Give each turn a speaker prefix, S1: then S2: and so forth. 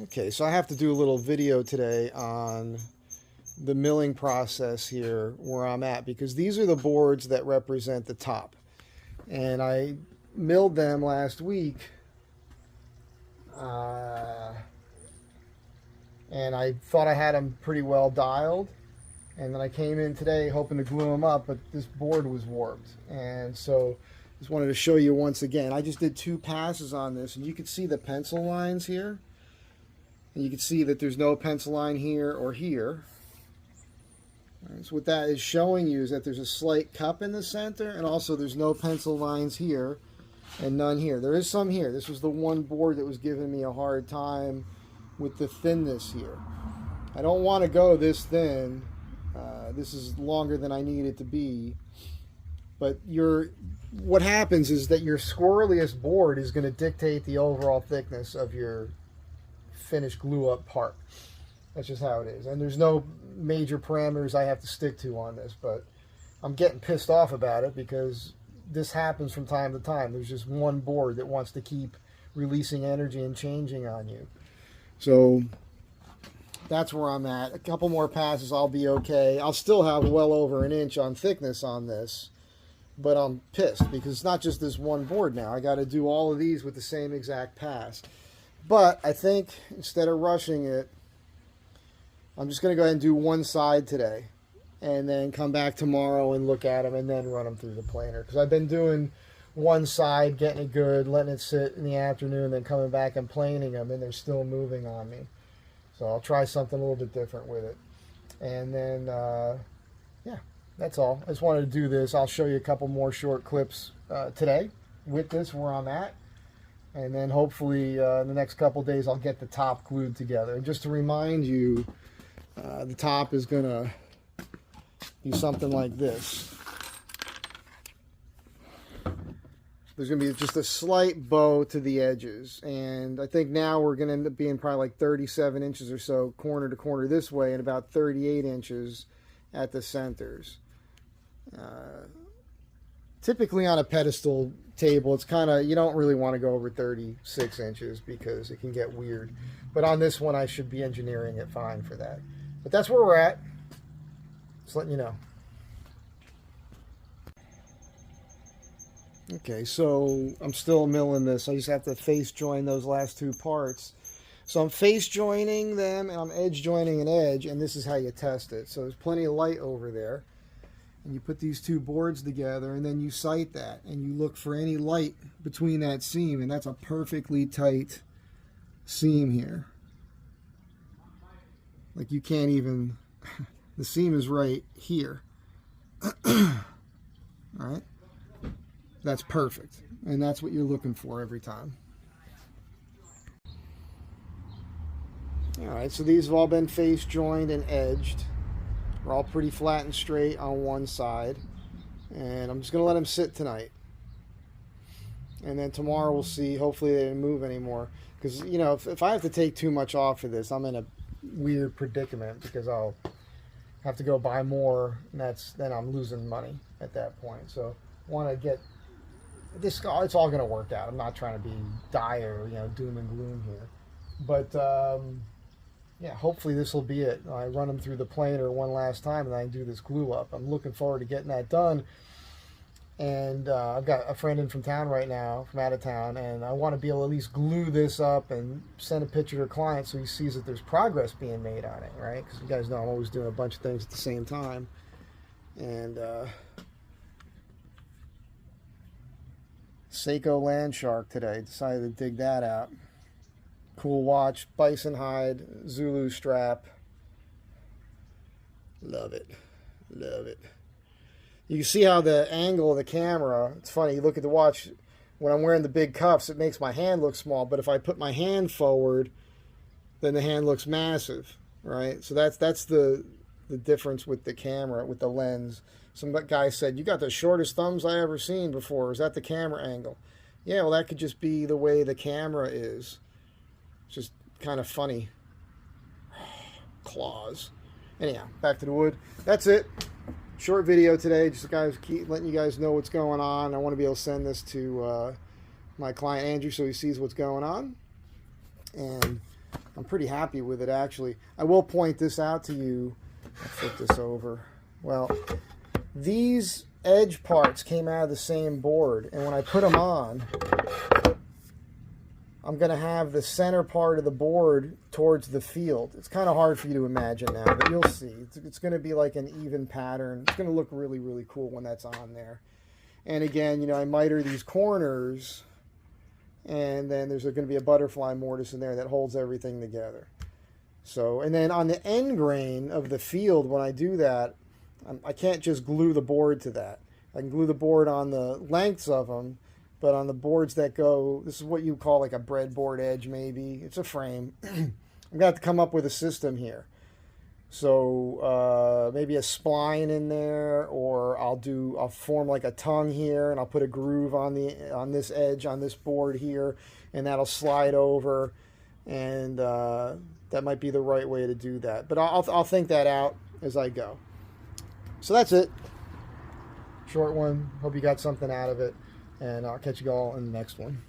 S1: Okay, so I have to do a little video today on the milling process here where I'm at, because these are the boards that represent the top. And I milled them last week, and I thought I had them pretty well dialed. And then I came in today hoping to glue them up, but this board was warped. And so just wanted to show you once again. I just did 2 passes on this, and you can see the pencil lines here. And you can see that there's no pencil line here or here. Right, so what that is showing you is that there's a slight cup in the center, and also there's no pencil lines here and none here. There is some here. This was the one board that was giving me a hard time with the thinness here. I don't want to go this thin. This is longer than I need it to be. But what happens is that your squirreliest board is going to dictate the overall thickness of your finished glue up part. That's just how it is. And there's no major parameters I have to stick to on this, but I'm getting pissed off about it because this happens from time to time. There's just one board that wants to keep releasing energy and changing on you. So that's where I'm at. A couple more passes, I'll be okay. I'll still have well over an inch on thickness on this, but I'm pissed because it's not just this one board now. I got to do all of these with the same exact pass. But I think instead of rushing it, I'm just going to go ahead and do one side today and then come back tomorrow and look at them and then run them through the planer. Because I've been doing one side, getting it good, letting it sit in the afternoon, then coming back and planing them, and they're still moving on me. So I'll try something a little bit different with it. And then, yeah, that's all. I just wanted to do this. I'll show you a couple more short clips today with this, where I'm at. And then hopefully in the next couple days I'll get the top glued together. And just to remind you, the top is going to be something like this. There's going to be just a slight bow to the edges. And I think now we're going to end up being probably like 37 inches or so corner to corner this way, and about 38 inches at the centers. Typically on a pedestal table, it's kind of, you don't really want to go over 36 inches because it can get weird. But on this one, I should be engineering it fine for that. But that's where we're at. Just letting you know. Okay, so I'm still milling this. I just have to face join those last 2 parts. So I'm face joining them and I'm edge joining an edge, and this is how you test it. So there's plenty of light over there. And you put these 2 boards together, and then you sight that, and you look for any light between that seam, and that's a perfectly tight seam here. Like you can't even, the seam is right here. All right, that's perfect, and that's what you're looking for every time. All right, so these have all been face joined and edged. They're all pretty flat and straight on one side. And I'm just going to let them sit tonight. And then tomorrow we'll see. Hopefully they didn't move anymore. Because, you know, if I have to take too much off of this, I'm in a weird predicament because I'll have to go buy more. And then I'm losing money at that point. So I want to get this. It's all going to work out. I'm not trying to be dire, you know, doom and gloom here. But yeah, hopefully this will be it. I run them through the planer one last time and I do this glue up. I'm looking forward to getting that done. And I've got a friend in from town right now, from out of town, and I want to be able to at least glue this up and send a picture to a client so he sees that there's progress being made on it, right? Because you guys know I'm always doing a bunch of things at the same time. And Seiko Land Shark today, decided to dig that out. Cool watch, bison hide, Zulu strap. Love it. Love it. You can see how the angle of the camera, it's funny, you look at the watch, when I'm wearing the big cuffs, it makes my hand look small, but if I put my hand forward, then the hand looks massive, right? So that's the difference with the camera, with the lens. Some guy said, you got the shortest thumbs I ever seen before. Is that the camera angle? Yeah, well, that could just be the way the camera is. It's just kind of funny. Claws. Anyhow, back to the wood. That's it. Short video today. Just keep letting you guys know what's going on. I want to be able to send this to my client Andrew so he sees what's going on. And I'm pretty happy with it, actually. I will point this out to you. I'll flip this over. Well, these edge parts came out of the same board, and when I put them on, I'm going to have the center part of the board towards the field. It's kind of hard for you to imagine now, but you'll see. It's going to be like an even pattern. It's going to look really, really cool when that's on there. And again, you know, I miter these corners, and then there's going to be a butterfly mortise in there that holds everything together. So, and then on the end grain of the field, when I do that, I can't just glue the board to that. I can glue the board on the lengths of them, but on the boards that go, this is what you call like a breadboard edge maybe. It's a frame. I'm going to have to come up with a system here. So maybe a spline in there, or I'll form like a tongue here, and I'll put a groove on this edge on this board here, and that'll slide over, and that might be the right way to do that. But I'll think that out as I go. So that's it. Short one. Hope you got something out of it, and I'll catch you all in the next one.